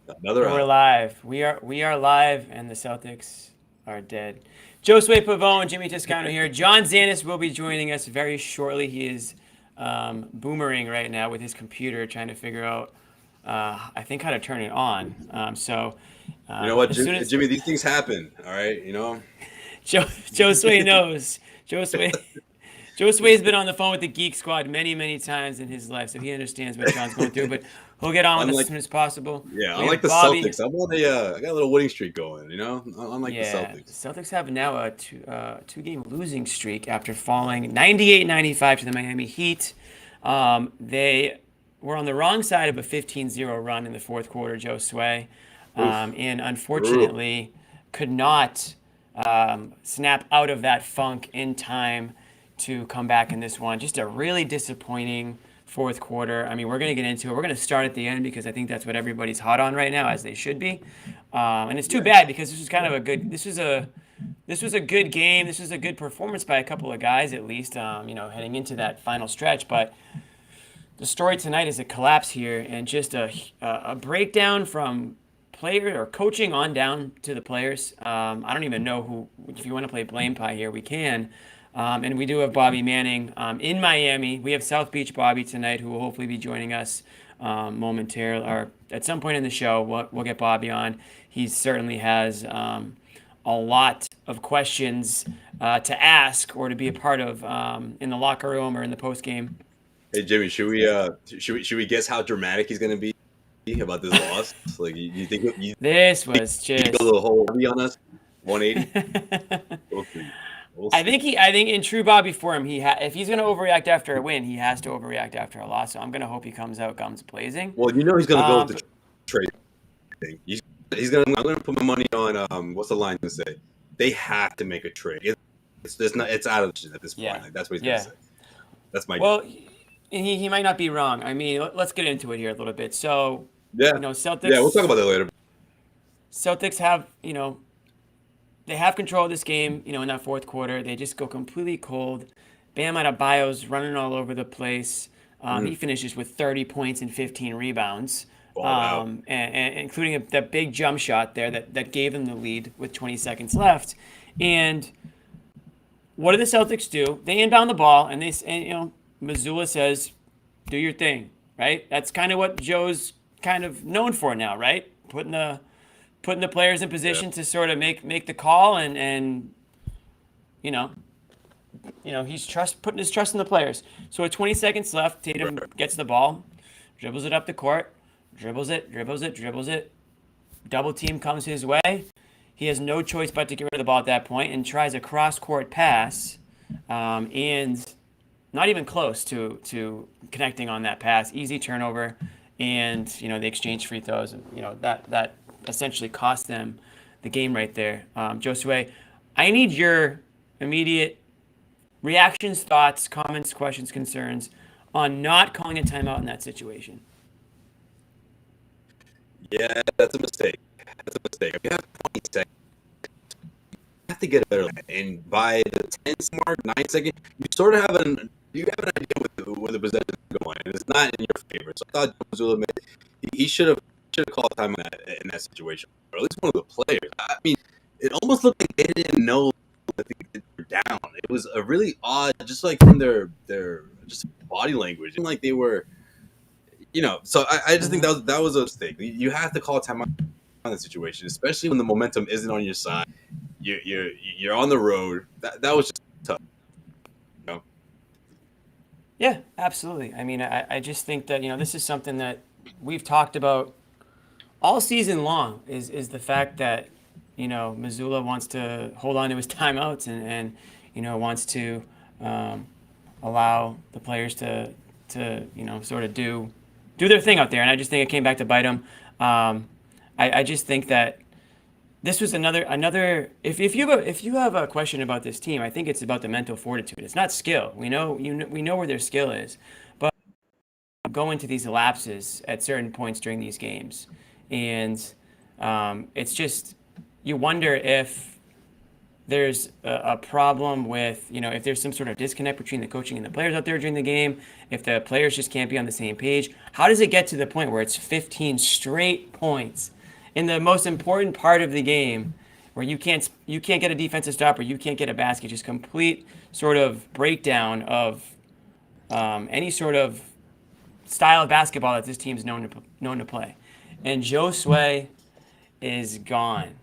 Another And we're L. live. We are live, and the Celtics are dead. Josue Pavon, Jimmy Toscano here. John Zannis will be joining us very shortly. He is boomering right now with his computer, trying to figure out, I think, how to turn it on. You know what, As soon as Jimmy? These things happen. All right. Josue knows, Josue Josue's been on the phone with the Geek Squad many, many times in his life, so he understands what John's going through. But he'll get on with us as unlike soon as possible. yeah, We unlike have the Bobby. Celtics, I got a little winning streak going. Unlike the Yeah, Celtics. Celtics have now a two-game losing streak after falling 98-95 to the Miami Heat. They were on the wrong side of a 15-0 run in the fourth quarter, Joe Sway, Oof. and Brutal. unfortunately could not snap out of that funk in time to come back in this one. Just a really disappointing fourth quarter. I mean, we're going to get into it. We're going to start at the end because I think that's what everybody's hot on right now, as they should be. And it's too Yeah. bad because this was kind of a good. This was a good game. This was a good performance by a couple of guys, at least. Heading into that final stretch, but the story tonight is a collapse here and just a breakdown from player or coaching on down to the players. I don't even know who. If you want to play blame pie here, we can. And we do have Bobby Manning in Miami. We have South Beach Bobby tonight, who will hopefully be joining us momentarily or at some point in the show. We'll get Bobby on. He certainly has a lot of questions to ask or to be a part of in the locker room or in the post game. Hey, Jimmy, should we guess how dramatic he's going to be about this loss? Like, you This think was he go just. the whole be on us? 180. We'll see. We'll I see. think I think in true Bobby form, if he's gonna overreact after a win, he has to overreact after a loss. So I'm gonna hope he comes out guns blazing. Well, he's going to go with the But trade thing. He's going. I'm going to put my money on. What's the line to say? They have to make a trade. It's not. It's out of the at this point. yeah, Like, that's what he's going to yeah. say. That's my guess. Well, he might not be wrong. I mean, let's get into it here a little bit. So, Yeah. Yeah. We'll talk Celtics about that later. Celtics have they have control of this game. In that fourth quarter, they just go completely cold. Bam Adebayo's running all over the place. He Mm, finishes with 30 points and 15 rebounds, balled out. and including that big jump shot there that gave them the lead with 20 seconds left. And what do the Celtics do? They inbound the ball, and Missoula says, "Do your thing," right? That's kind of what Joe's kind of known for now, right? Putting the players in Yeah. position to sort of make the call, and you know he's putting his trust in the players. So with 20 seconds left, Tatum Right. gets the ball, dribbles it up the court, dribbles it, dribbles it, dribbles it. Double team comes his way. He has no choice but to get rid of the ball at that point and tries a cross court pass, and not even close to connecting on that pass. Easy turnover, and they exchange free throws, and that essentially cost them the game right there. Josue, I need your immediate reactions, thoughts, comments, questions, concerns on not calling a timeout in that situation. Yeah, that's a mistake. That's a mistake. If you have 20 seconds, you have to get better. And by the 10th mark, 9 second, you have an idea where the possession is going, and it's not in your favor. So I thought Missoula he should have called time in that situation, or at least one of the players. I mean, it almost looked like they didn't know that they were down. It was a really odd, just like from their just body language, and like they were, So I just think Mm-hmm. that was a mistake. You have to call time on the situation, especially when the momentum isn't on your side. You're on the road. That was just tough. You know? Yeah, absolutely. I mean, I just think that this is something that we've talked about all season long is the fact that Missoula wants to hold on to his timeouts and wants to um, allow the players to sort of do their thing out there, and I just think it came back to bite them. I just think that this was another if you have a question about this team, I think it's about the mental fortitude. It's not skill. We know where their skill is, but go into these lapses at certain points during these games, and it's just you wonder if there's a problem with, if there's some sort of disconnect between the coaching and the players out there during the game, if the players just can't be on the same page, how does it get to the point where it's 15 straight points in the most important part of the game where you can't get a defensive stop or you can't get a basket? Just complete sort of breakdown of any sort of style of basketball that this team's known to play. And Josue is gone.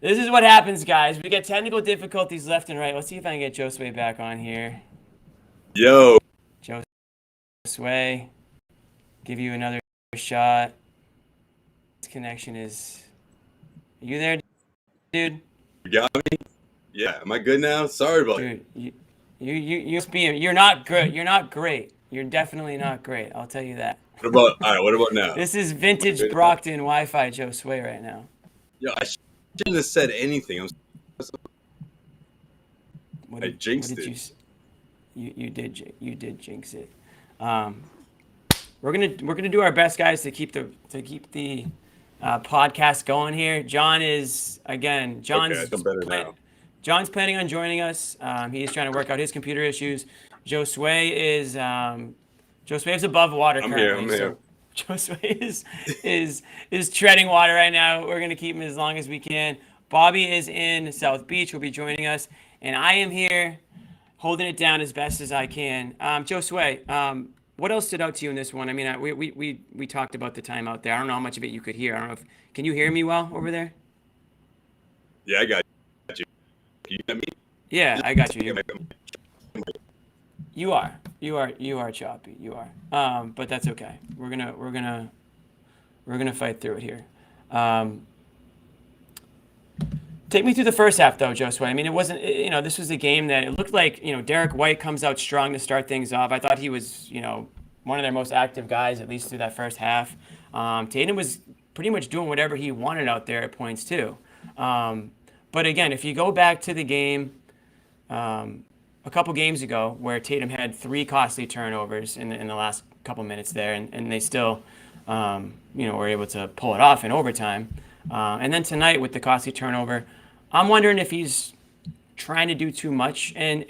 This is what happens, guys. We get technical difficulties left and right. Let's see if I can get Josue back on here. Yo. Josue, give you another shot. This connection is... Are you there, dude? You got me? Yeah. Am I good now? Sorry about it. Dude, you're not good. You're not great. You're definitely not great. I'll tell you that. All right, what about now? This is vintage Brockton Wi-Fi Josue right now. Yo, I shouldn't have said anything. I jinxed it. You did jinx it. We're gonna do our best, guys, to keep the podcast going here. John's Okay, I feel better now. John's planning on joining us. He's trying to work out his computer issues. Josue is above water currently. I'm here. So Josue is treading water right now. We're gonna keep him as long as we can. Bobby is in South Beach. Will be joining us, and I am here holding it down as best as I can. Josue, what else stood out to you in this one? I mean, we talked about the timeout there. I don't know how much of it you could hear. I don't know can you hear me well over there? Yeah, I got you. You got me? Yeah, I got you. You are choppy. You are. But that's okay. We're gonna fight through it here. Take me through the first half, though, Josue. I mean, it wasn't, this was a game that it looked like, Derek White comes out strong to start things off. I thought he was, one of their most active guys, at least through that first half. Tatum was pretty much doing whatever he wanted out there at points, too. But again, if you go back to the game a couple games ago where Tatum had 3 costly turnovers in the last couple minutes there, and they still, were able to pull it off in overtime. And then tonight with the costly turnover, I'm wondering if he's trying to do too much. And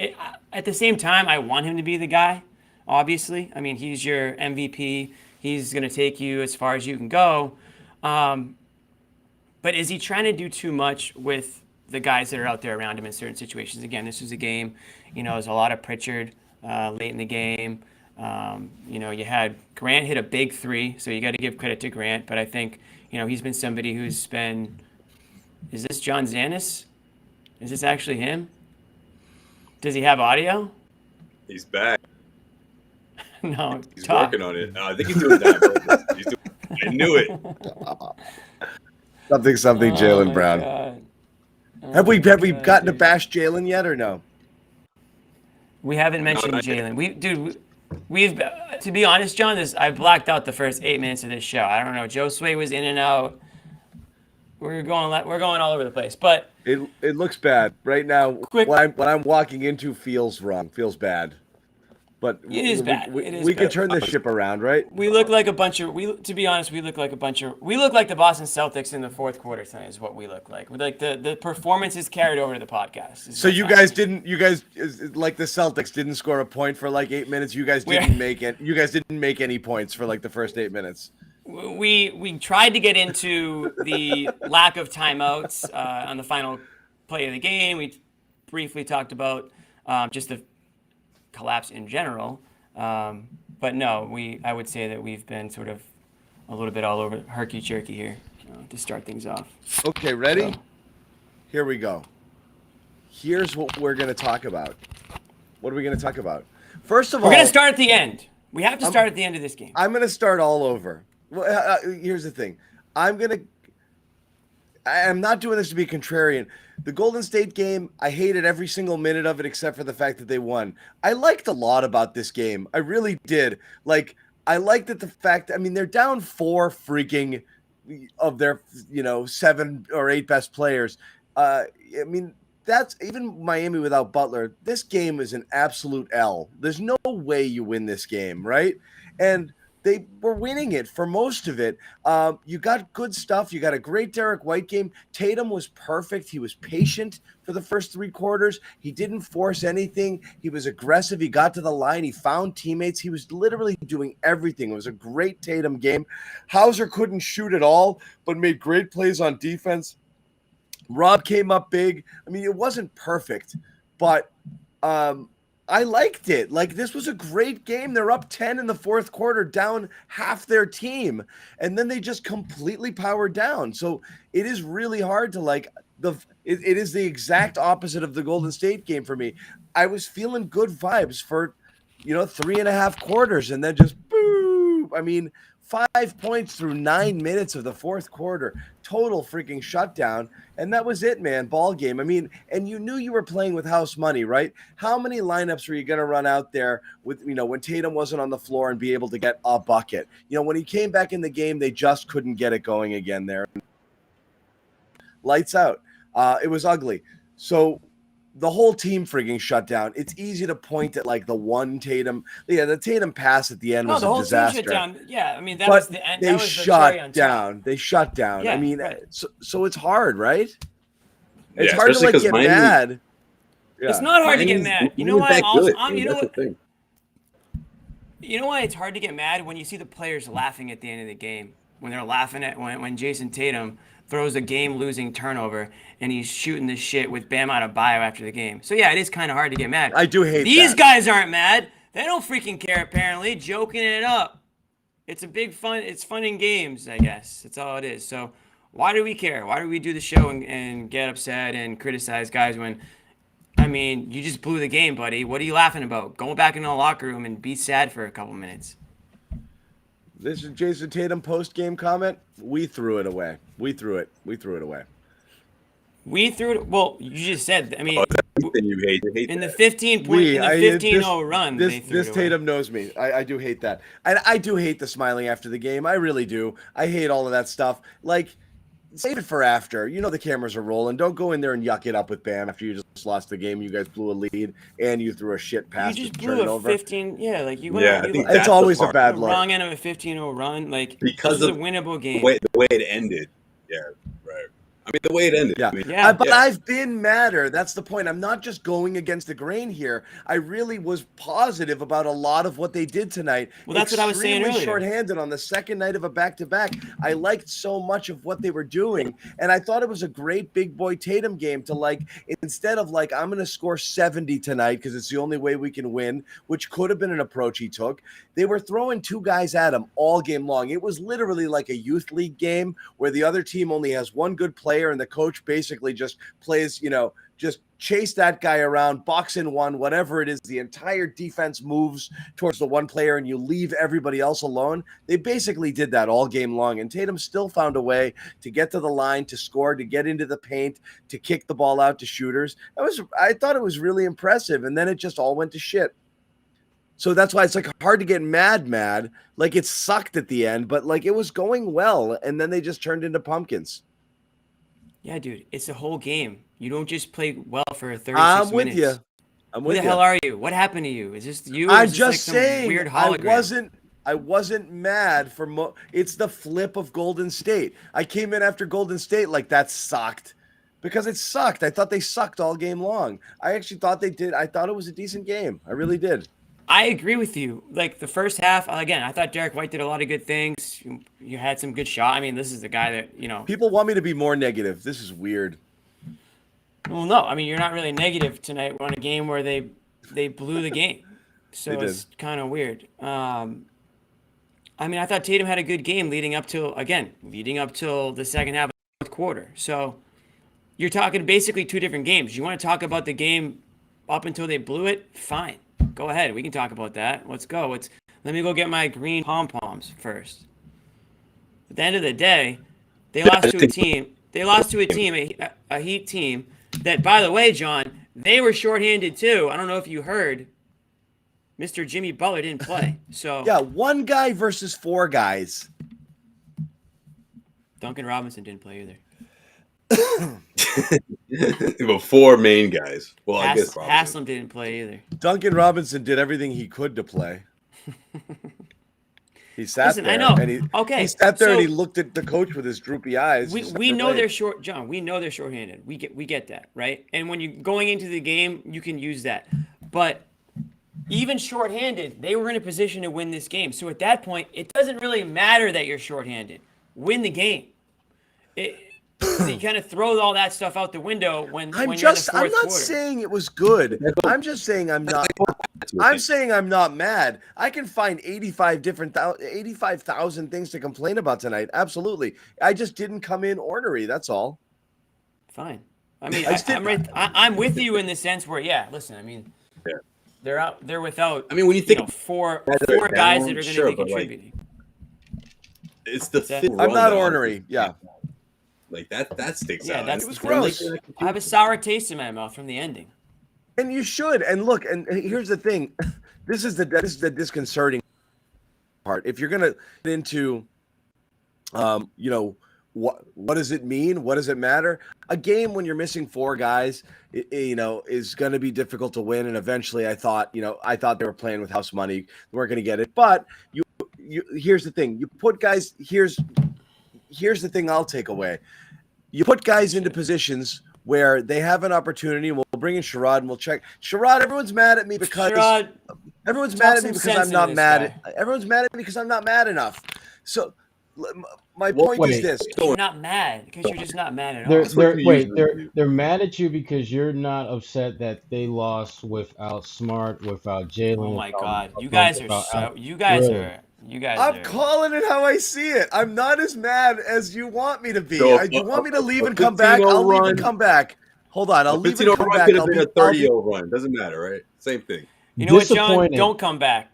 at the same time, I want him to be the guy, obviously. I mean, he's your MVP. He's going to take you as far as you can go. But is he trying to do too much with the guys that are out there around him in certain situations? Again, this was a game, there's a lot of Pritchard late in the game. You had Grant hit a big 3, so you got to give credit to Grant. But I think, he's been somebody who's been... Is this John Zannis? Is this actually him? Does he have audio? He's back. No, he's working on it. I think he's doing that. I knew it. Something, Jaylen Brown. Have we gotten to bash Jaylen yet or no? We haven't mentioned Jaylen. We've to be honest, John, I blacked out the first 8 minutes of this show. I don't know. Josue was in and out. We're going all over the place, but it looks bad right now. What I'm walking into feels wrong, feels bad. But it is bad. We can turn this ship around, right? We look like a bunch of. To be honest, we look like the Boston Celtics in the fourth quarter tonight. Is what we look like. Like the performance is carried over to the podcast. So you guys like the Celtics didn't score a point for like 8 minutes. You guys didn't make it. You guys didn't make any points for like the first 8 minutes. We tried to get into the lack of timeouts on the final play of the game. We briefly talked about just the collapse in general, but no, I would say that we've been sort of a little bit all over herky-jerky here to start things off. Okay, ready? So, here we go. Here's what we're going to talk about. What are we going to talk about? First of all, we're going to start at the end. We have to start at the end of this game. I'm going to start all over. Well, here's the thing. I'm not doing this to be contrarian. The Golden State game, I hated every single minute of it except for the fact that they won. I liked a lot about this game. I really did. Like, I liked the fact, they're down 4 freaking of their, 7 or 8 best players. That's even Miami without Butler. This game is an absolute L. There's no way you win this game, right? And they were winning it for most of it. You got good stuff. You got a great Derek White game. Tatum was perfect. He was patient for the first 3 quarters. He didn't force anything. He was aggressive. He got to the line. He found teammates. He was literally doing everything. It was a great Tatum game. Hauser couldn't shoot at all, but made great plays on defense. Rob came up big. I mean, it wasn't perfect, but I liked it. Like, this was a great game. They're up 10 in the fourth quarter, down half their team, and then they just completely powered down. So it is really hard to like it is the exact opposite of the Golden State game for me. I was feeling good vibes for 3.5 quarters, and then just boom. I mean, 5 points through 9 minutes of the fourth quarter, total freaking shutdown. And that was it, man. Ball game. I mean, and you knew you were playing with house money, right? How many lineups were you going to run out there with, when Tatum wasn't on the floor and be able to get a bucket? When he came back in the game, they just couldn't get it going again there. Lights out. It was ugly. So the whole team frigging shut down. It's easy to point at like the one Tatum. Yeah, the Tatum pass at the end was a disaster. Team shut down. Yeah, I mean, that but was the end. They shut down. They shut down. Yeah, I mean, right. so it's hard, right? It's Yeah, hard to like get Miami, mad. Yeah. It's not hard to get mad. You know why? You know what? Thing. You know why it's hard to get mad when you see the players laughing at the end of the game. When they're laughing at when Jason Tatum throws a game-losing turnover and he's shooting this shit with Bam Adebayo after the game. So yeah, it is kind of hard to get mad. I do hate These guys aren't mad. They don't freaking care apparently. Joking it up. It's a big fun. It's fun in games, I guess. That's all it is. So why do we care? Why do we do the show and get upset and criticize guys when, I mean, you just blew the game, buddy. What are you laughing about? Go back into the locker room and be sad for a couple minutes. This is Jason Tatum post-game comment. We threw it away. We threw it away. We threw it. Well, you just said. I mean, you hate in the that. 15-0 run. This Tatum knows me. I do hate that, and I do hate the smiling after the game. I really do. I hate all of that stuff. Like, save it for after. The cameras are rolling. Don't go in there and yuck it up with Bam after you just lost the game. You guys blew a lead, and you threw a shit pass. You just to turn blew it a over. 15. Yeah, like you went. Yeah, I think it's always a bad look. Wrong end of a 15-0 run, like because this of is a winnable game. The way it ended. Yeah, right. I mean, the way it ended. Yeah, I mean, but I've been madder. That's the point. I'm not just going against the grain here. I really was positive about a lot of what they did tonight. Well, that's what I was saying earlier. Extremely shorthanded on the second night of a back-to-back. I liked so much of what they were doing, and I thought it was a great big boy Tatum game to like, instead of like, I'm going to score 70 tonight because it's the only way we can win, which could have been an approach he took. They were throwing 2 guys at him all game long. It was literally like a youth league game where the other team only has one good player and the coach basically just plays, just chase that guy around, box in one, whatever it is. The entire defense moves towards the one player and you leave everybody else alone. They basically did that all game long. And Tatum still found a way to get to the line, to score, to get into the paint, to kick the ball out to shooters. I thought it was really impressive. And then it just all went to shit. So that's why it's like hard to get mad. Like it sucked at the end, but like it was going well. And then they just turned into pumpkins. Yeah, dude, it's the whole game. You don't just play well for 36 minutes. I'm with you. Who the hell are you? What happened to you? Is this you? I'm just like saying, weird hologram? I wasn't mad for it's the flip of Golden State. I came in after Golden State like that sucked because it sucked. I thought they sucked all game long. I actually thought they did. I thought it was a decent game. I really did. I agree with you. Like the first half, again, I thought Derek White did a lot of good things. You had some good shot. I mean, this is the guy that, People want me to be more negative. This is weird. Well, no. I mean, you're not really negative tonight. We're on a game where they blew the game. So it's kind of weird. I mean, I thought Tatum had a good game leading up till the second half of the fourth quarter. So you're talking basically 2 different games. You want to talk about the game up until they blew it? Fine. Go ahead. We can talk about that. Let's go. Let me go get my green pom-poms first. At the end of the day, they lost to a team. They lost to a team, a Heat team, that, by the way, John, they were shorthanded too. I don't know if you heard. Mr. Jimmy Butler didn't play. So yeah, 1 guy versus 4 guys. Duncan Robinson didn't play either. Well, 4 main guys. Well, I guess Haslam didn't play either. Duncan Robinson did everything he could to play. He sat Listen, there I know. and he Okay, sat there so- and he sat there. I know. And he Okay, sat there and he so looked at the coach with his droopy eyes. we, just we never know played. they're short, John. We know they're shorthanded. We get that, right? And when you're going into the game, you can use that. But even shorthanded, they were in a position to win this game. So at that point, it doesn't really matter that you're shorthanded. Win the game. So you kind of throw all that stuff out the window when you're in the fourth I'm not quarter. saying it was good. I'm just saying I'm not. I'm saying I'm not mad. I can find 85,000 things to complain about tonight. Absolutely. I just didn't come in ornery. That's all. Fine. I mean, I just I'm with you in the sense where, yeah, listen, I mean, Yeah. they're without, I mean, when you think four guys that are guys down, that are going to sure, be but, like, contributing. it's the that- fifth I'm not rundown. ornery. Yeah. Like that sticks Yeah, out. that's- It was And, like, gross. I have a sour taste in my mouth from the ending. And you should. And look, and here's the thing. This is the disconcerting part. If you're gonna get into what does it mean? What does it matter? A game when you're missing four guys, is going to be difficult to win. And eventually, I thought they were playing with house money. They weren't going to get it. But here's the thing: you put guys. Here's the thing I'll take away: you put guys into positions where they have an opportunity. We'll bring in Sherrod and we'll check. Sherrod, everyone's mad at me because Sherrod, everyone's talk mad at some me because sense I'm into not this mad. guy. Everyone's mad at me because I'm not mad enough. So my Well, point is wait. this: you're not mad because you're just not mad at all. They're mad at you because you're not upset that they lost without Smart, without Jalen. Oh my without- God, you guys are without so. Al- You guys Really? are. You guys I'm are. calling it how I see it. I'm not as mad as you want me to be. So, You want me to leave a and come back? 15-0 I'll leave run- and come back. Hold on, I'll leave and 15-0 come run back. could have I'll been be, a 30-0 run. Doesn't matter, right? Same thing. You know what, John? Disappointing. Don't come back.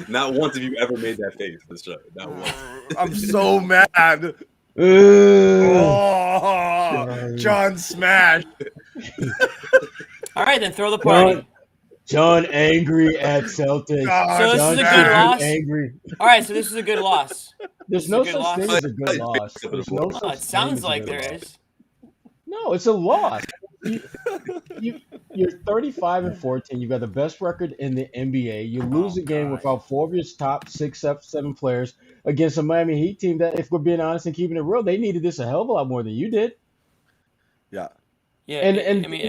Not once have you ever made that face. This show. Not once. I'm so mad. Ugh. Oh, John smash. All right, then throw the party. John angry at Celtics. God, So this John is a good angry, loss? Angry. All right, so this is a good loss. There's This is no a good such loss. thing as a good loss. There's no Oh, such it sounds thing as a like good there loss. is. No, it's a loss. You're 35-14. You got the best record in the NBA. You lose a game God. without four of your top 6, 7 players against a Miami Heat team that, if we're being honest and keeping it real, they needed this a hell of a lot more than you did. Yeah. Yeah, And I mean,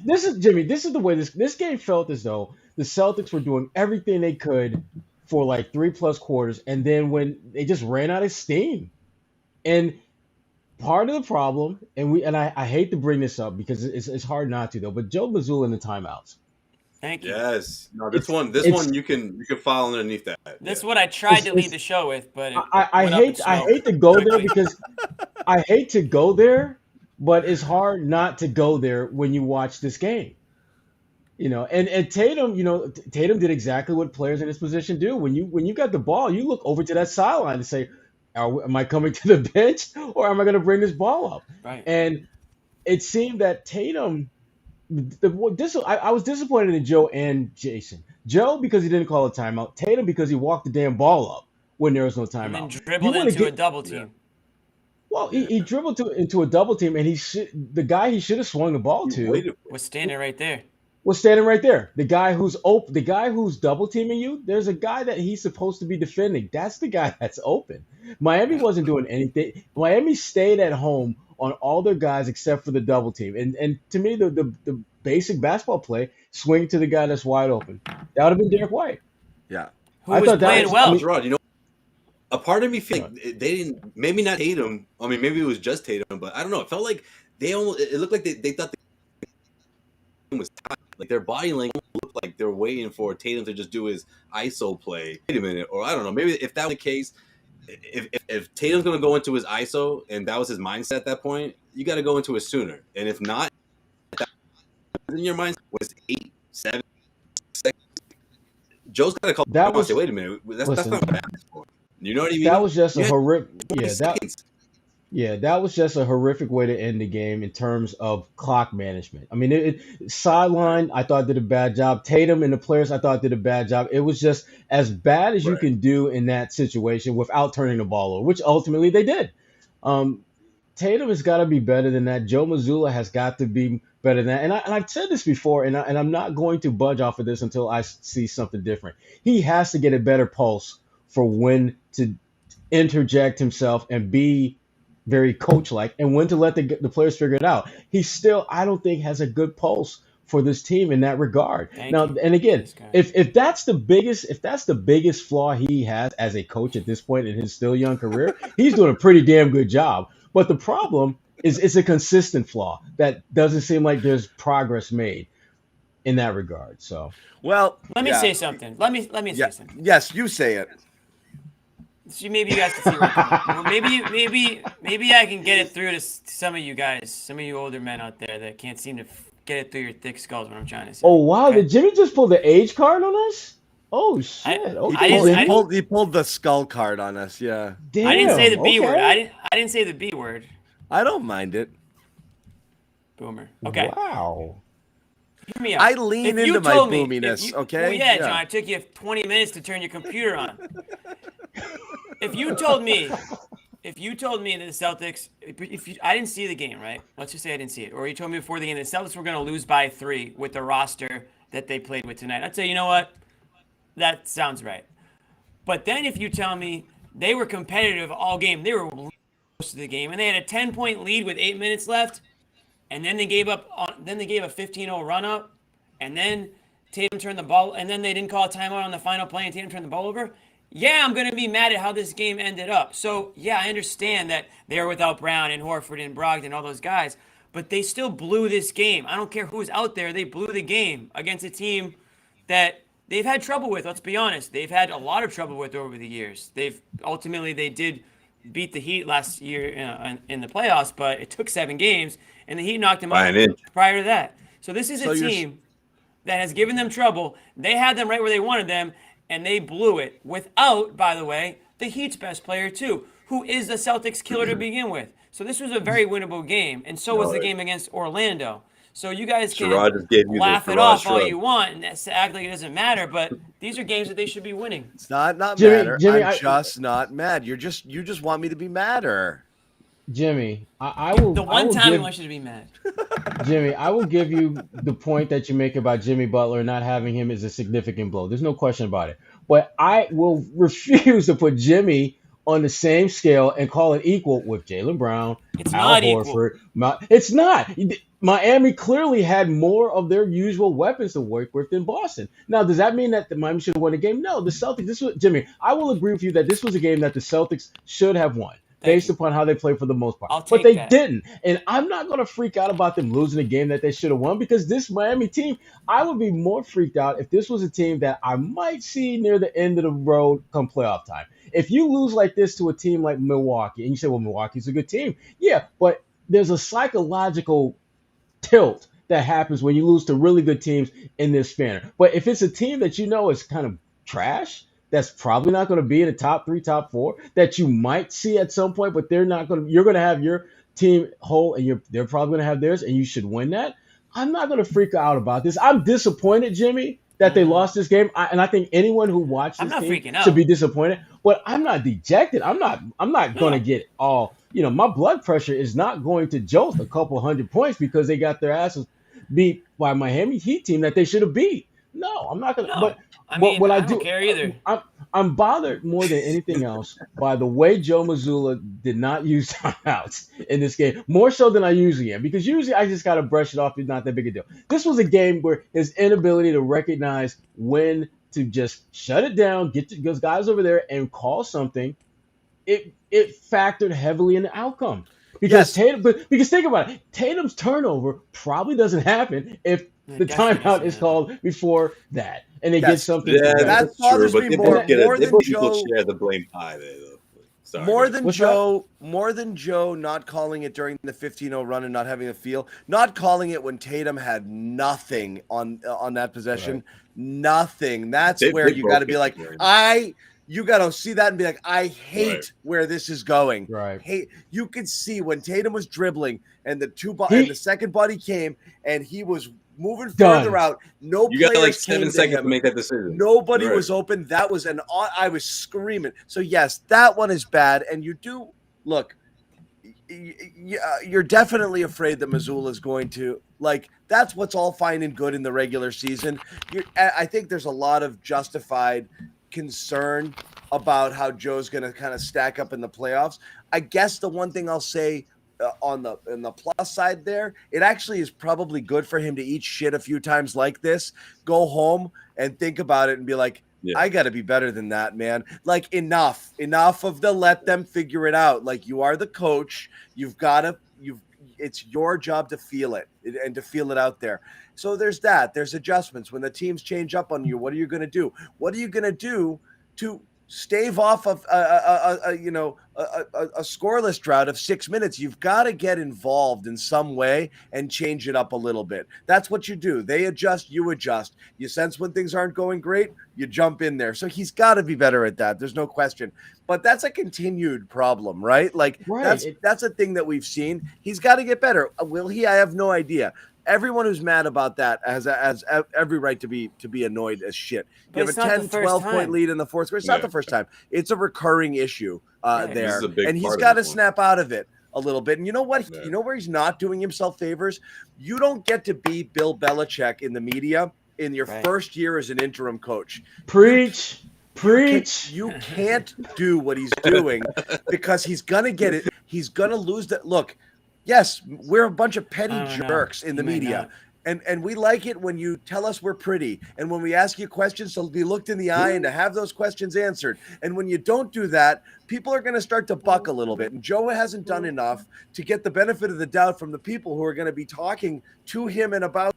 this is Jimmy. This is the way this game felt, as though the Celtics were doing everything they could for like 3+ quarters, and then when they just ran out of steam. And part of the problem, and I hate to bring this up because it's hard not to though, but Joe Missoula in the timeouts. thank you. Yes. No, this one you can file underneath that. That's Yeah. what I tried to It's- lead the show with, but it I went up in hate smoke. to go there because I hate to go there, but it's hard not to go there when you watch this game. And Tatum, Tatum did exactly what players in this position do. When you got the ball, you look over to that sideline and say, am I coming to the bench or am I going to bring this ball up? Right. And it seemed that Tatum, I was disappointed in Joe and Jason. Joe because he didn't call a timeout. Tatum because he walked the damn ball up when there was no And then timeout. dribbled You wanna into a get- double team. Well, he dribbled into a double team, and the guy he should have swung the ball You to waited for it. Was standing right there. was standing right there. The guy who's open, the guy who's double teaming you, there's a guy that he's supposed to be defending. That's the guy that's open. Miami wasn't doing anything. Miami stayed at home on all their guys except for the double team. And to me, the basic basketball play, swing to the guy that's wide open. That would have been Derek White. Yeah. Who I was thought that playing was- well? I mean- Gerard, a part of me feel like they didn't. Maybe not Tatum. I mean, maybe it was just Tatum, but I don't know. It felt like they almost. It looked like they thought the game was tight. Like their body language looked like they're waiting for Tatum to just do his ISO play. Wait a minute, or I don't know. Maybe if that was the case, if Tatum's going to go into his ISO and that was his mindset at that point, you got to go into it sooner. And if not, in your mind was 8, 7 seconds. Joe's got to call. That was- say, wait a minute. That's listen, not what I asked for. You know what I mean? That was just a You had horrific. 20 Yeah, seconds. that was just a horrific way to end the game in terms of clock management. I mean, sideline, I thought did a bad job. Tatum and the players, I thought did a bad job. It was just as bad as you Right. can do in that situation without turning the ball over, which ultimately they did. Tatum has got to be better than that. Joe Missoula has got to be better than that. And I've said this before, and I'm not going to budge off of this until I see something different. He has to get a better pulse for when to interject himself and be very coach-like, and when to let the players figure it out. He still, I don't think, has a good pulse for this team in that regard. And again, if that's the biggest flaw he has as a coach at this point in his still young career, he's doing a pretty damn good job. But the problem is it's a consistent flaw that doesn't seem like there's progress made in that regard. So, well, let me say something. Let me say something. Yes, you say it. So maybe you guys can see or maybe I can get it through to some of you guys, some of you older men out there that can't seem to get it through your thick skulls. What I'm trying to say. Oh wow! Okay? Did Jimmy just pull the age card on us? Oh shit! He pulled the skull card on us. Yeah. Damn, I didn't say the B word. okay. I didn't say the B word. I don't mind it. Boomer. Okay. Wow. Hear me out. I lean into my boominess. Okay. Well, yeah, John. It took you 20 minutes to turn your computer on. If you told me that the Celtics, I didn't see the game, right? Let's just say I didn't see it. Or you told me before the game the Celtics were going to lose by 3 with the roster that they played with tonight. I'd say, you know what? That sounds right. But then if you tell me they were competitive all game, they were close to the game, and they had a 10-point lead with 8 minutes left, and then they gave a 15-0 run up, and then Tatum turned the ball, and then they didn't call a timeout on the final play, and Tatum turned the ball over. Yeah, I'm going to be mad at how this game ended up. So, yeah, I understand that they were without Brown and Horford and Brogdon and all those guys, but they still blew this game. I don't care who's out there. They blew the game against a team that they've had trouble with, let's be honest. They've had a lot of trouble with over the years. They did beat the Heat last year in the playoffs, but it took 7 games, and the Heat knocked them out prior to that. So this is a team that has given them trouble. They had them right where they wanted them, and they blew it without, by the way, the Heat's best player too, who is the Celtics killer to begin with. So this was a very winnable game, and so was the game against Orlando. So you guys can laugh it off all you want and act like it doesn't matter, but these are games that they should be winning. It's not Jimmy, matter. Jimmy, I'm just not mad. You just want me to be madder. Jimmy, I will. The one time I want you to be mad. Jimmy, I will give you the point that you make about Jimmy Butler not having him is a significant blow. There's no question about it. But I will refuse to put Jimmy on the same scale and call it equal with Jaylen Brown, Al Horford. It's not. Miami clearly had more of their usual weapons to work with than Boston. Now, does that mean that the Miami should have won the game? No, the Celtics. Jimmy, I will agree with you that this was a game that the Celtics should have won. Based upon how they played for the most part. But they didn't. And I'm not going to freak out about them losing a game that they should have won, because this Miami team, I would be more freaked out if this was a team that I might see near the end of the road come playoff time. If you lose like this to a team like Milwaukee, and you say, well, Milwaukee's a good team. Yeah, but there's a psychological tilt that happens when you lose to really good teams in this span. But if it's a team that you know is kind of trash, that's probably not going to be in the top 3, top 4, that you might see at some point, but you're going to have your team whole, and they're probably going to have theirs, and you should win that. I'm not going to freak out about this. I'm disappointed, Jimmy, that they lost this game, and I think anyone who watched this team should be disappointed. But I'm not dejected. I'm not going to get all, my blood pressure is not going to jolt a couple 100 points because they got their asses beat by a Miami Heat team that they should have beat. No, I'm not going to. But I don't care either. I'm bothered more than anything else by the way Joe Missoula did not use timeouts in this game, more so than I usually am, because usually I just got to brush it off. It's not that big a deal. This was a game where his inability to recognize when to just shut it down, get those guys over there and call something, it factored heavily in the outcome. Because because think about it, Tatum's turnover probably doesn't happen if the timeout is called before that, and they get something. Yeah, that bothers me more than Joe. Share the blame pie there, though. Sorry. More than Joe not calling it during the 15-0 run and not having a feel, not calling it when Tatum had nothing on that possession, right. Nothing. That's where you got to be like, you got to see that and be like, I hate where this is going. Right. You could see when Tatum was dribbling and the second body came and he was moving further out. No you got like players 7 seconds to make that decision. Nobody was open. That was I was screaming. So yes, that one is bad. And you do look. you're definitely afraid that Missoula is going to, like, that's what's all fine and good in the regular season. I think there's a lot of justified concern about how Joe's going to kind of stack up in the playoffs. I guess the one thing I'll say on the plus side there, it actually is probably good for him to eat shit a few times like this, go home and think about it and be like, I got to be better than that, man. Like, enough of the let them figure it out. Like, you are the coach. It's your job to feel it and to feel it out there. So there's that. There's adjustments. When the teams change up on you, what are you going to do? What are you going to do to stave off of a scoreless drought of 6 minutes? You've got to get involved in some way and change it up a little bit. That's what you do. They adjust, you adjust. You sense when things aren't going great, you jump in there. So he's got to be better at that. There's no question. But that's a continued problem, right? Like, that's a thing that we've seen. He's got to get better. Will he? I have no idea. Everyone who's mad about that has every right to be annoyed as shit. You have a 10, 12-point lead in the fourth quarter. It's not the first time. It's a recurring issue there. And he's got to snap out of it a little bit. And you know what? You know where he's not doing himself favors? You don't get to be Bill Belichick in the media in your first year as an interim coach. Preach. You can't do what he's doing because he's going to get it. He's going to lose that. Look, yes, we're a bunch of petty jerks in the media. And we like it when you tell us we're pretty. And when we ask you questions to be looked in the eye and to have those questions answered. And when you don't do that, people are going to start to buck a little bit. And Joe hasn't done enough to get the benefit of the doubt from the people who are going to be talking to him and about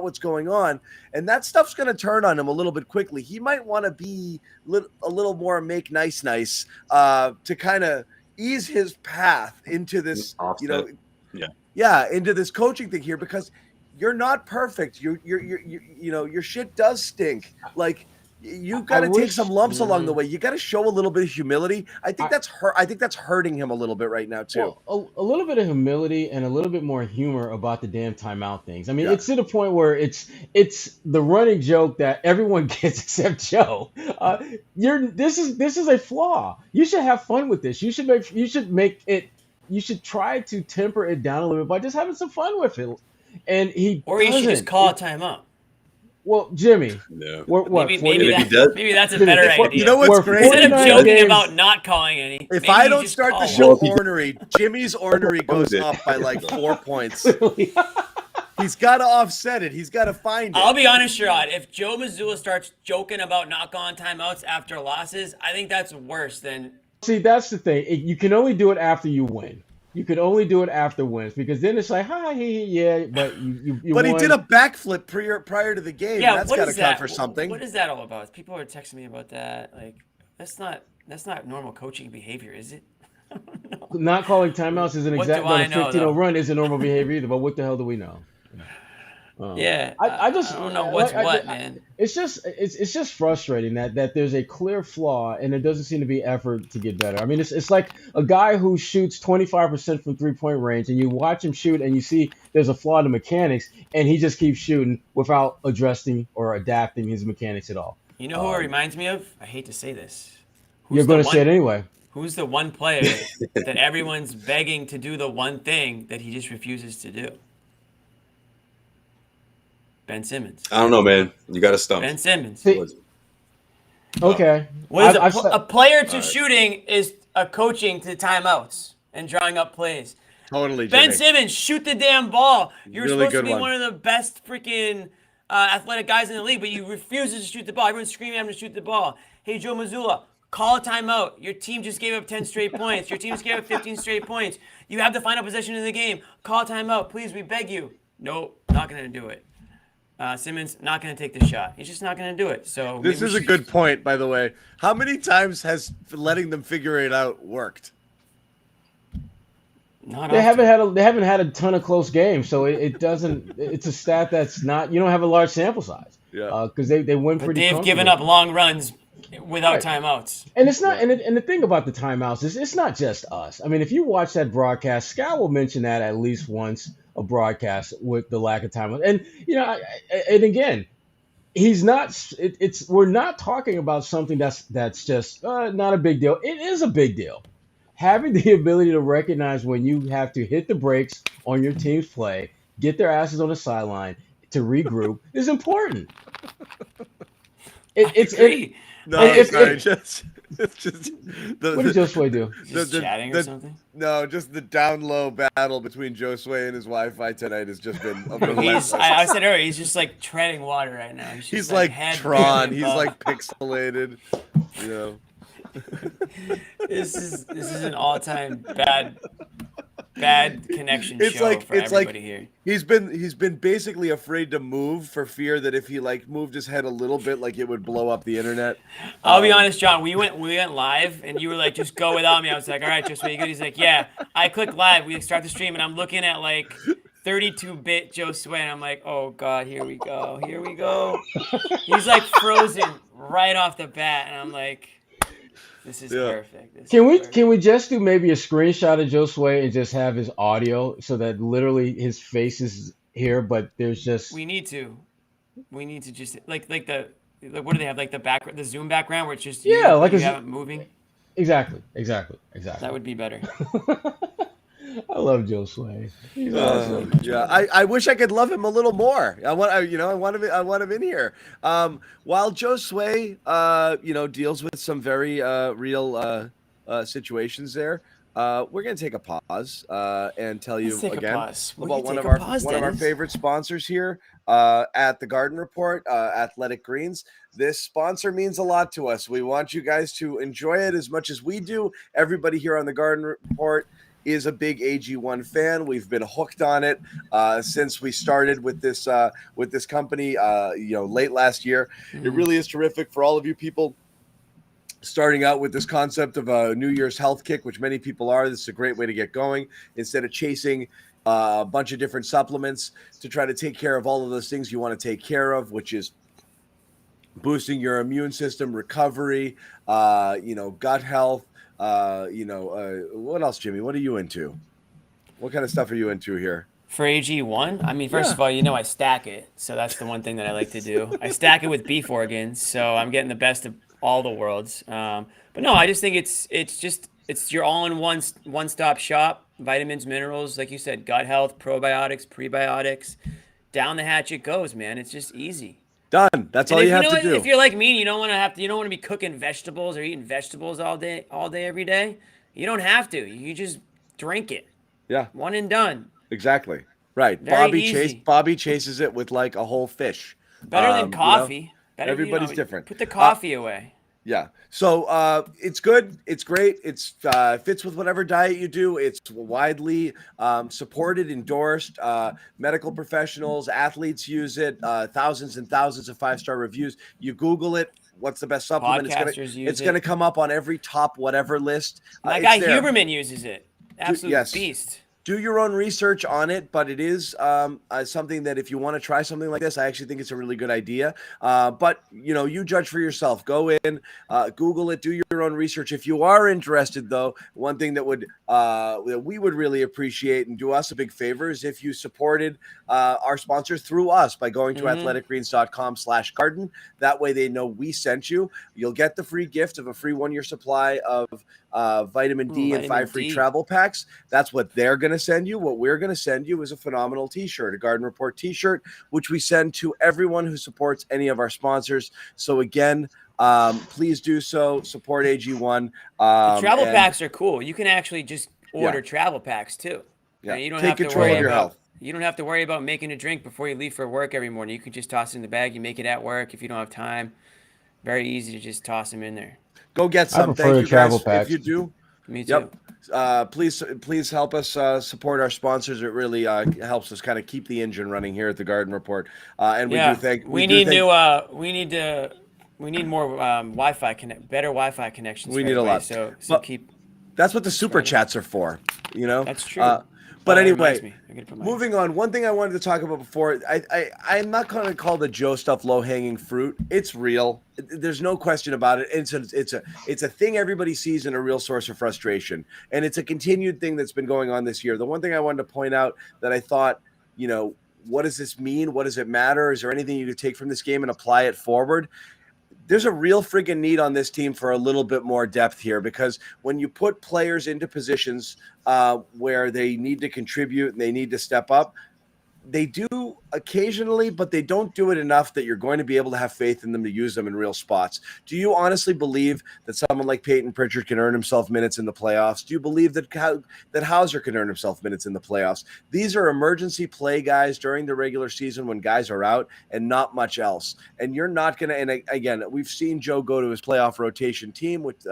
what's going on. And that stuff's going to turn on him a little bit quickly. He might want to be a little more make nice to kind of ease his path into this, into this coaching thing here, because you're not perfect. Your shit does stink. Like, you've got to take some lumps along the way. You got to show a little bit of humility. I think that's hurting him a little bit right now too. Well, a little bit of humility and a little bit more humor about the damn timeout things. I mean, it's to the point where it's the running joke that everyone gets except Joe. This is a flaw. You should have fun with this. You should try to temper it down a little bit by just having some fun with it. And you should just call a timeout. Well, Jimmy, maybe that's a better idea. You know what's great? Instead of joking about not calling any, if I don't start the show ornery, Jimmy's ornery goes up by like 4 points. He's got to offset it. He's got to find it. I'll be honest, Sherrod. If Joe Missoula starts joking about not calling timeouts after losses, I think that's worse than. See, that's the thing. You can only do it after you win. You could only do it after wins, because then it's like, but you But he did a backflip prior to the game. Yeah, that's got to count for something. What is that all about? People are texting me about that. Like, that's not normal coaching behavior, is it? Not calling timeouts is an exact 15-0 run is a normal behavior either. But what the hell do we know? I don't know what's man. It's just frustrating that there's a clear flaw and there doesn't seem to be effort to get better. I mean, it's like a guy who shoots 25% from 3-point range, and you watch him shoot and you see there's a flaw in the mechanics, and he just keeps shooting without addressing or adapting his mechanics at all. You know who it reminds me of? I hate to say this. You're going to say it anyway. Who's the one player that everyone's begging to do the one thing that he just refuses to do? Ben Simmons. I don't know, man. You got to stump. Ben Simmons. Okay. A player to shooting is a coaching to timeouts and drawing up plays. Totally. Ben Simmons, shoot the damn ball. You're really supposed to be one of the best freaking athletic guys in the league, but you refuse to shoot the ball. Everyone's screaming at him to shoot the ball. Hey, Joe Missoula, call a timeout. Your team just gave up 10 straight points. Your team just gave up 15 straight points. You have the final possession in the game. Call a timeout. Please, we beg you. Nope, not going to do it. Simmons not going to take the shot. He's just not going to do it. So this is a good point, by the way. How many times has letting them figure it out worked? They haven't had a ton of close games, so it doesn't. It's a stat that's not. You don't have a large sample size. Yeah. Because they win pretty. But they've given up long runs without timeouts. And it's not. And the thing about the timeouts is it's not just us. I mean, if you watch that broadcast, Scott will mention that at least once. A broadcast with the lack of time, and and again, he's not. We're not talking about something that's just not a big deal. It is a big deal. having the ability to recognize when you have to hit the brakes on your team's play, get their asses on the sideline to regroup is important. I agree. It's just What did Josue do? Just chatting or something? No, just the down low battle between Josue and his Wi-Fi tonight has just been relentless. I said earlier, he's just like treading water right now. He's like Tron. He's like pixelated. You know. This is an all-time bad connection show for everybody here. He's been basically afraid to move for fear that if he like moved his head a little bit, like it would blow up the internet. I'll be honest, John. We went live, and you were like, "Just go without me." I was like, "All right, just you good." He's like, "Yeah." I clicked live. We start the stream, and I'm looking at like 32-bit Josue, and I'm like, "Oh God, here we go. He's like frozen right off the bat, and I'm like, "This is perfect." Can we just do maybe a screenshot of Josue and just have his audio so that literally his face is here, but there's just we need to just like what do they have, like the Zoom background where it's just you have it moving. Exactly. That would be better. I love Josue. He's awesome. Yeah, I wish I could love him a little more. I want him in here. While Josue, deals with some very real situations there. We're gonna take a pause and tell you again about one of our favorite sponsors here at the Garden Report, Athletic Greens. This sponsor means a lot to us. We want you guys to enjoy it as much as we do. Everybody here on the Garden Report is a big AG1 fan. We've been hooked on it since we started with this company late last year. Mm-hmm. It really is terrific for all of you people starting out with this concept of a New Year's health kick, which many people are. This is a great way to get going instead of chasing a bunch of different supplements to try to take care of all of those things you want to take care of, which is boosting your immune system, recovery, gut health. What else, Jimmy? What are you into? What kind of stuff are you into here? For AG1? I mean, first of all, I stack it. So that's the one thing that I like to do. I stack it with beef organs. So I'm getting the best of all the worlds. But no, I just think it's your all-in-one one-stop shop. Vitamins, minerals, like you said, gut health, probiotics, prebiotics. Down the hatch it goes, man. It's just easy. Done. That's all you have to do. If you're like me, you don't want to be cooking vegetables or eating vegetables all day, every day. You don't have to. You just drink it. Yeah. One and done. Exactly. Right. Bobby chases it with like a whole fish. Better than coffee. Everybody's different. Put the coffee away. Yeah. So it's good. It's great. It's fits with whatever diet you do. It's widely supported, endorsed. Medical professionals, athletes use it. Thousands and thousands of 5-star reviews. You Google it. What's the best supplement? It's going to come up on every top whatever list. My guy Huberman uses it. Absolute beast. Do your own research on it, but it is something that if you want to try something like this, I actually think it's a really good idea. But, you judge for yourself. Go in, Google it, do your own research. If you are interested, though, one thing that we would really appreciate and do us a big favor is if you supported our sponsors through us by going to athleticgreens.com/garden. That way they know we sent you. You'll get the free gift of a free 1-year supply of vitamin D and 5 free travel packs. That's what they're going to send you. What we're going to send you is a phenomenal t-shirt, a Garden Report t-shirt, which we send to everyone who supports any of our sponsors. So again, please do so. Support AG1. The travel packs are cool. You can actually just order travel packs too. Yeah. You don't Take have to control worry of your health. You don't have to worry about making a drink before you leave for work every morning. You can just toss it in the bag. You make it at work if you don't have time. Very easy to just toss them in there. Go get some. Thank you, travel guys. If you do, me too. Yep. Please help us support our sponsors. It really helps us kind of keep the engine running here at the Garden Report. And we need more Wi-Fi better Wi-Fi connections. We need a lot. So keep. That's what the super chats are for. That's true. But anyway, moving on. One thing I wanted to talk about before, I'm not going to call the Joe stuff low-hanging fruit. It's real. There's no question about it. It's a thing everybody sees and a real source of frustration. And it's a continued thing that's been going on this year. The one thing I wanted to point out that I thought, what does this mean? What does it matter? Is there anything you could take from this game and apply it forward? there's a real friggin' need on this team for a little bit more depth here, because when you put players into positions where they need to contribute and they need to step up, they do occasionally, but they don't do it enough that you're going to be able to have faith in them to use them in real spots. Do you honestly believe that someone like Peyton Pritchard can earn himself minutes in the playoffs? Do you believe that Hauser can earn himself minutes in the playoffs? These are emergency play guys during the regular season when guys are out and not much else. And you're not going to, and again, we've seen Joe go to his playoff rotation team with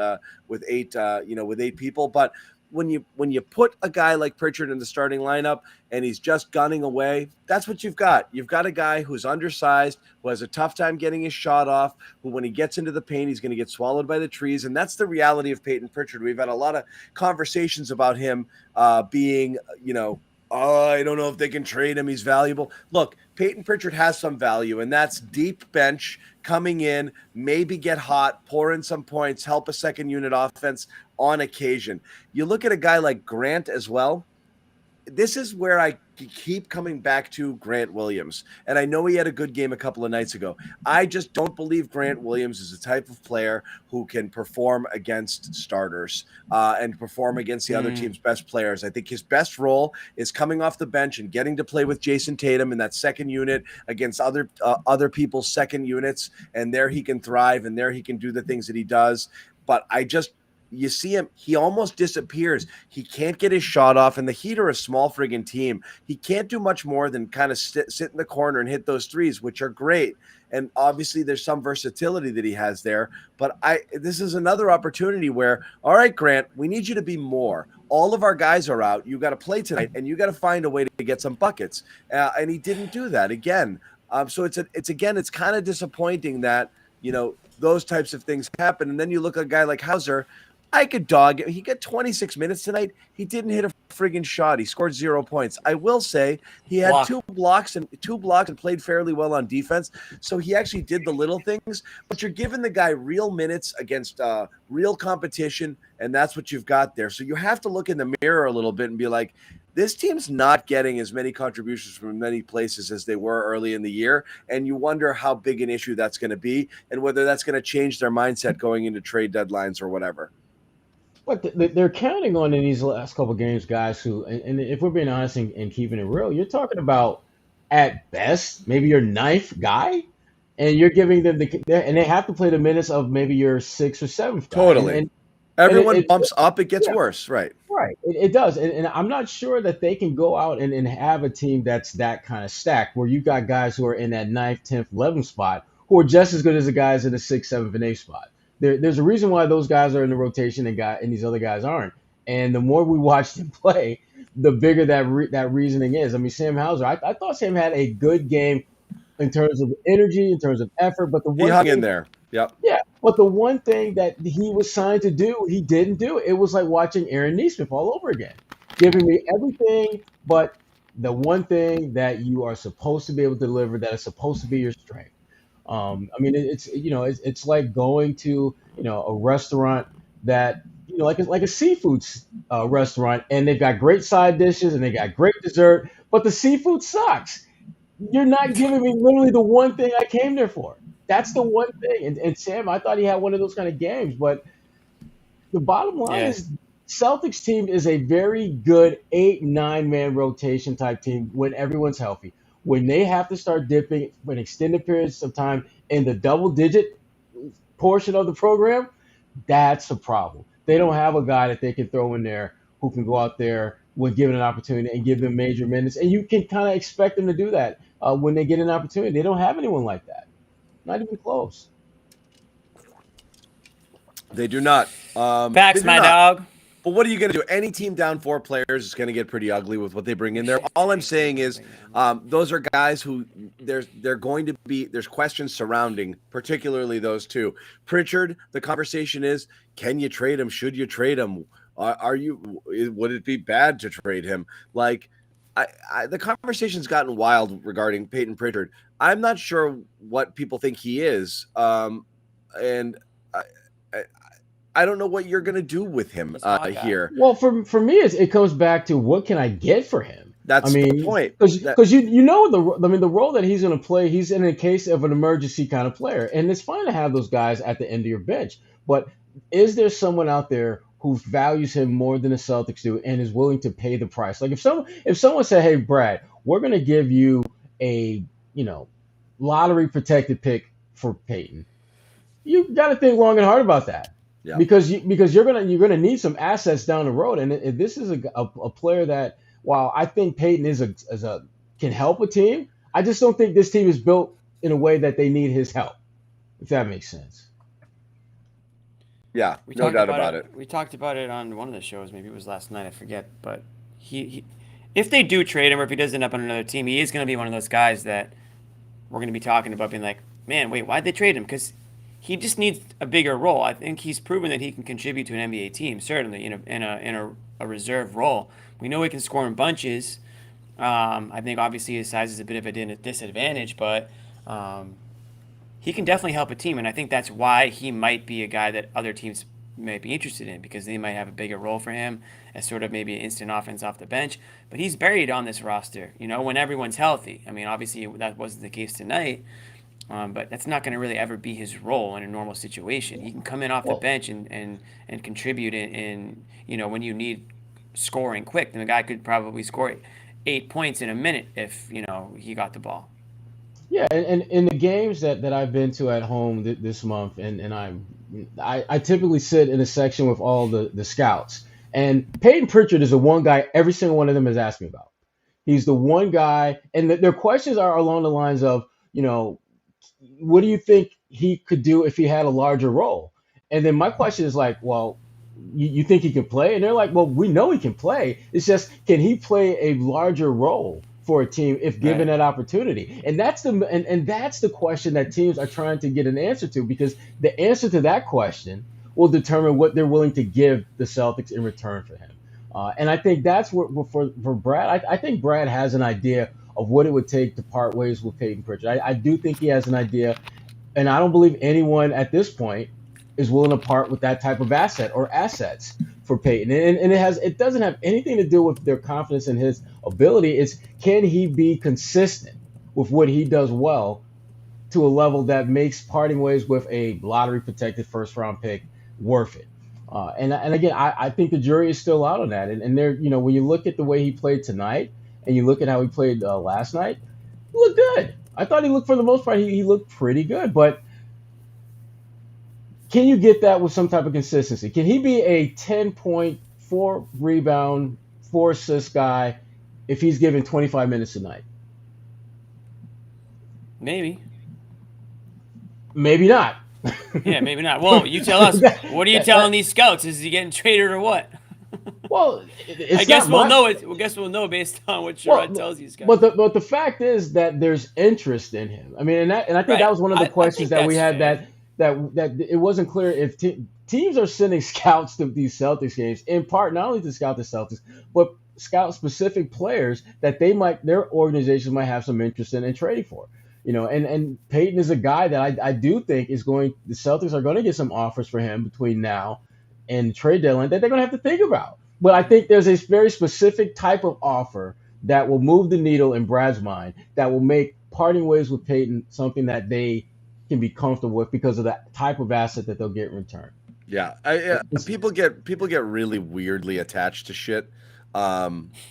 8 people, but when you put a guy like Pritchard in the starting lineup and he's just gunning away, that's what you've got. You've got a guy who's undersized, who has a tough time getting his shot off, who when he gets into the paint, he's going to get swallowed by the trees. And that's the reality of Peyton Pritchard. We've had a lot of conversations about him being, I don't know if they can trade him. He's valuable. Look, Peyton Pritchard has some value, and that's deep bench, coming in, maybe get hot, pour in some points, help a second unit offense on occasion. You look at a guy like Grant as well. This is where I keep coming back to Grant Williams. And I know he had a good game a couple of nights ago. I just don't believe Grant Williams is the type of player who can perform against starters and perform against the other team's best players. I think his best role is coming off the bench and getting to play with Jason Tatum in that second unit against other people's second units. And there he can thrive, and there he can do the things that he does. But you see him, he almost disappears. He can't get his shot off, and the Heat are a small friggin' team. He can't do much more than kind of sit in the corner and hit those threes, which are great. And obviously there's some versatility that he has there. But this is another opportunity where, all right, Grant, we need you to be more. All of our guys are out. You got to play tonight, and you got to find a way to get some buckets. And he didn't do that again. So it's kind of disappointing that, those types of things happen. And then you look at a guy like Hauser. I could dog it. He got 26 minutes tonight. He didn't hit a friggin' shot. He scored 0 points. I will say he had two blocks and played fairly well on defense. So he actually did the little things, but you're giving the guy real minutes against real competition. And that's what you've got there. So you have to look in the mirror a little bit and be like, this team's not getting as many contributions from many places as they were early in the year. And you wonder how big an issue that's going to be and whether that's going to change their mindset going into trade deadlines or whatever. But they're counting on in these last couple of games guys who, and if we're being honest and keeping it real, you're talking about at best maybe your ninth guy, and you're giving them and they have to play the minutes of maybe your sixth or seventh guy. Totally. And everyone bumps up, it gets worse, right? Right, it does, and I'm not sure that they can go out and have a team that's that kind of stacked where you got guys who are in that 9th, 10th, 11th spot who are just as good as the guys in the 6th, 7th, and 8th spot. There's a reason why those guys are in the rotation and these other guys aren't. And the more we watch them play, the bigger that reasoning is. I mean, Sam Hauser, I thought Sam had a good game in terms of energy, in terms of effort, but he hung in there. Yep. Yeah, but the one thing that he was signed to do, he didn't do. It was like watching Aaron Nesmith all over again, giving me everything but the one thing that you are supposed to be able to deliver, that is supposed to be your strength. I mean, it's like going to a restaurant that like a seafood restaurant, and they've got great side dishes and they got great dessert, but the seafood sucks. You're not giving me literally the one thing I came there for. That's the one thing. And Sam, I thought he had one of those kind of games, but the bottom line is Celtics team is a very good 8-9 man rotation type team when everyone's healthy. When they have to start dipping for an extended periods of time in the double-digit portion of the program, that's a problem. They don't have a guy that they can throw in there who can go out there when given an opportunity and give them major minutes. And you can kind of expect them to do that when they get an opportunity. They don't have anyone like that. Not even close. They do not. Facts, my dog. But what are you going to do? Any team down 4 players is going to get pretty ugly with what they bring in there. All I'm saying is those are guys who they're going to be, there's questions surrounding, particularly those two. Pritchard, the conversation is, can you trade him? Should you trade him? Would it be bad to trade him? Like, the conversation's gotten wild regarding Peyton Pritchard. I'm not sure what people think he is. And I don't know what you're going to do with him here. Well, for me, it comes back to what can I get for him? That's I the mean, point. because you know the role that he's going to play. He's in a case of an emergency kind of player, and it's fine to have those guys at the end of your bench. But is there someone out there who values him more than the Celtics do and is willing to pay the price? Like if someone said, "Hey, Brad, we're going to give you a lottery protected pick for Peyton," you got to think long and hard about that. Yeah. Because you're gonna need some assets down the road, and this is a player that, while I think Peyton can help a team, I just don't think this team is built in a way that they need his help. If that makes sense. Yeah, no doubt about it. We talked about it on one of the shows. Maybe it was last night. I forget. But he if they do trade him, or if he does end up on another team, he is going to be one of those guys that we're going to be talking about, being like, man, wait, why'd they trade him? Because he just needs a bigger role. I think he's proven that he can contribute to an NBA team, certainly in a reserve role. We know he can score in bunches. I think obviously his size is a bit of a disadvantage, but he can definitely help a team, and I think that's why he might be a guy that other teams might be interested in, because they might have a bigger role for him as sort of maybe an instant offense off the bench. But he's buried on this roster, when everyone's healthy. I mean, obviously that wasn't the case tonight. But that's not going to really ever be his role in a normal situation. He can come in off the bench and contribute in when you need scoring quick. Then the guy could probably score 8 points in a minute if he got the ball. Yeah, and in the games that I've been to at home this month, and I typically sit in a section with all the scouts. And Peyton Pritchard is the one guy every single one of them has asked me about. He's the one guy, and their questions are along the lines of, what do you think he could do if he had a larger role? And then my question is like, well, you think he can play? And they're like, well, we know he can play. It's just, can he play a larger role for a team if given that opportunity? And that's the question that teams are trying to get an answer to, because the answer to that question will determine what they're willing to give the Celtics in return for him. And I think that's what for Brad. I think Brad has an idea of what it would take to part ways with Peyton Pritchard. I do think he has an idea, and I don't believe anyone at this point is willing to part with that type of asset or assets for Peyton. And it doesn't have anything to do with their confidence in his ability. It's, can he be consistent with what he does well to a level that makes parting ways with a lottery protected first round pick worth it? And again, I think the jury is still out on that. And there, when you look at the way he played tonight, and you look at how he played last night, he looked good. I thought he looked, for the most part, he looked pretty good. But can you get that with some type of consistency? Can he be a 10-point, 4-rebound, 4-assist guy if he's given 25 minutes a night? Maybe. Maybe not. Yeah, maybe not. Well, you tell us. What are you telling these scouts? Is he getting traded or what? Well, I guess we'll know it. I guess we'll know based on what Sherrod tells you guys. But the fact is that there's interest in him. I mean, and I think that was one of the questions that we had, that it wasn't clear if teams are sending scouts to these Celtics games, in part not only to scout the Celtics, but scout specific players that their organization might have some interest in and trading for. And Peyton is a guy that I do think the Celtics are going to get some offers for him between now and trade deadline that they're going to have to think about. But I think there's a very specific type of offer that will move the needle in Brad's mind, that will make parting ways with Peyton something that they can be comfortable with because of the type of asset that they'll get in return. Yeah, people get really weirdly attached to shit.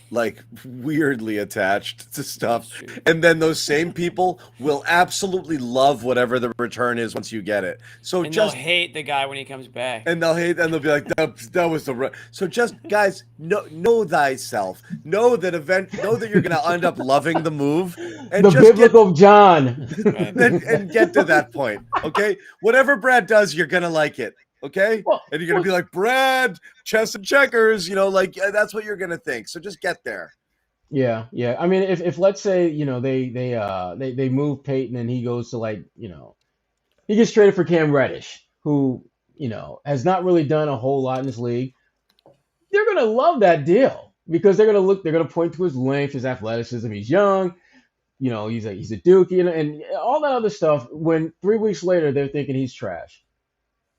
Like weirdly attached to stuff, and then those same people will absolutely love whatever the return is once you get it. So they'll hate the guy when he comes back, and they'll be like, that was the so just guys, know thyself, know that you're gonna end up loving the move, and the biblical John, and get to that point. Okay, whatever Brad does, you're gonna like it. Okay, and you're gonna be like, Brad, chess and checkers, that's what you're gonna think. So just get there. Yeah. I mean, if let's say they move Peyton and he goes to he gets traded for Cam Reddish, who has not really done a whole lot in this league. They're gonna love that deal because they're gonna point to his length, his athleticism. He's young, he's a Dookie, and all that other stuff. When 3 weeks later they're thinking he's trash.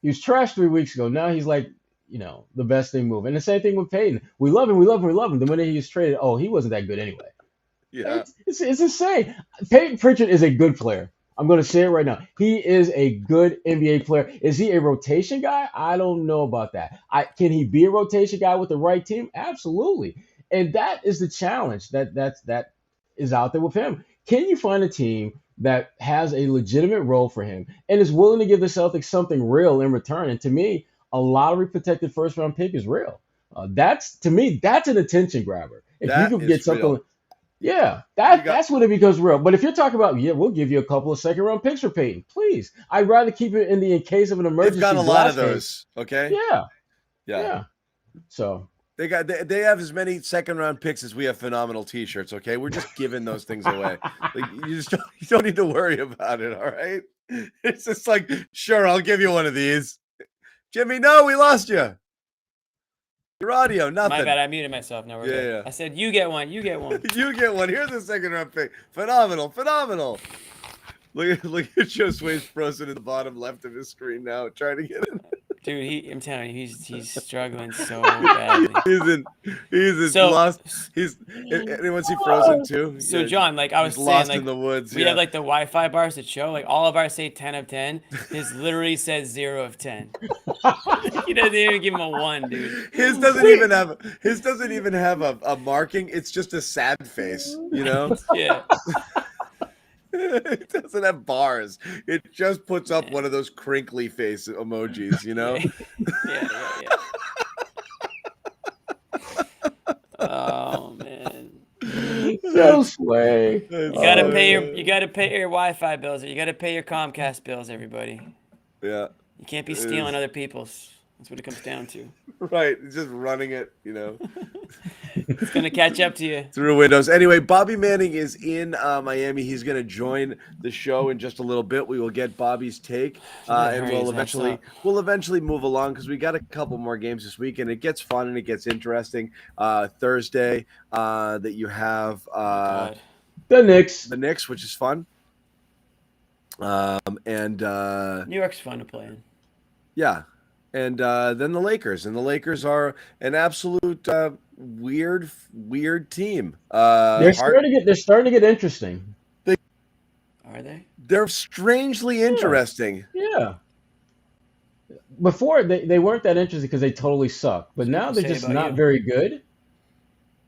He was trash 3 weeks ago. Now he's like, the best thing move. And the same thing with Peyton. We love him. We love him. We love him. The minute he was traded, he wasn't that good anyway. Yeah. It's insane. Peyton Pritchard is a good player. I'm going to say it right now. He is a good NBA player. Is he a rotation guy? I don't know about that. Can he be a rotation guy with the right team? Absolutely. And that is the challenge that is out there with him. Can you find a team that has a legitimate role for him and is willing to give the Celtics something real in return? And to me, a lottery protected first round pick is real. That's an attention grabber. If That you could is get something. real. Yeah, that's when it becomes real. But if you're talking about, we'll give you a couple of second round picks for Peyton, please. I'd rather keep it in case of an emergency. They've got a lot of blast those. Okay. Yeah. So they have as many second round picks as we have phenomenal T-shirts. Okay, we're just giving those things away. Like you don't need to worry about it. All right. It's just like, sure, I'll give you one of these. Jimmy, no, we lost you. Your audio, nothing. My bad, I muted myself. No, we're good. Yeah. I said, you get one. You get one. You get one. Here's a second round pick. Phenomenal. Look at Josue's frozen in the bottom left of his screen now, trying to get in. Dude, I'm telling you, he's struggling so badly. He's lost. Anyone see Frozen too? So John, like I was saying, lost like in the woods. we have like the Wi-Fi bars that show, like all of ours say 10 of 10. His literally says 0 of 10. He doesn't even give him a 1, dude. His doesn't even have a marking. It's just a sad face, Yeah. It doesn't have bars. It just puts up one of those crinkly face emojis, Yeah. Oh man. No sway. You gotta pay your Wi-Fi bills. You gotta pay your Comcast bills, everybody. Yeah. You can't be stealing other people's. That's what it comes down to. Right. It's just running it, It's going to catch up to you. Through Windows. Anyway, Bobby Manning is in Miami. He's going to join the show in just a little bit. We will get Bobby's take, and we'll eventually move along because we got a couple more games this week, and it gets fun and it gets interesting. Thursday, that you have the Knicks, which is fun. And New York's fun to play in. Yeah. And then the Lakers. And the Lakers are an absolute weird team. They're starting to get interesting. Are they? They're strangely interesting. Yeah. Before, they weren't that interesting because they totally suck. But now they're just not very good.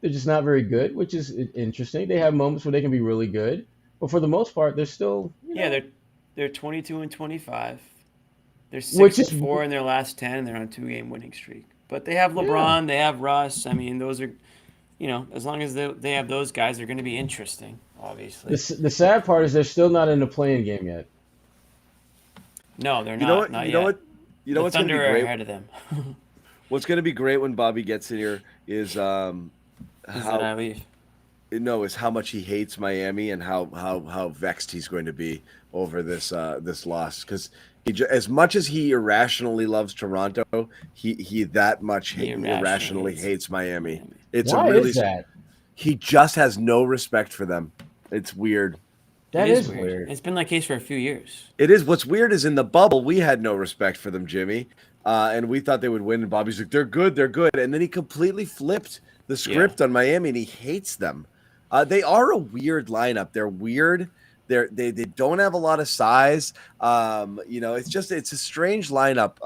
They're just not very good, which is interesting. They have moments where they can be really good. But for the most part, they're still... They're 22-25. They're 6-4 in their last 10, and they're on a 2-game winning streak. But they have LeBron, they have Russ. I mean, those are, as long as they have those guys, they're going to be interesting, obviously. The sad part is they're still not in the playing game yet. No, they're not. Not yet. What's going to be great? Ahead of them. What's going to be great when Bobby gets in here is that I leave. No, is how much he hates Miami and how vexed he's going to be over this loss, because as much as he irrationally loves Toronto, he that much irrationally hates Miami. It's Why is that? He just has no respect for them. It's weird. That is weird. It's been that case for a few years. It is. What's weird is in the bubble we had no respect for them, Jimmy, and we thought they would win. And Bobby's like, they're good, and then he completely flipped the script on Miami, and he hates them. They are a weird lineup. They're weird. They don't have a lot of size. It's a strange lineup.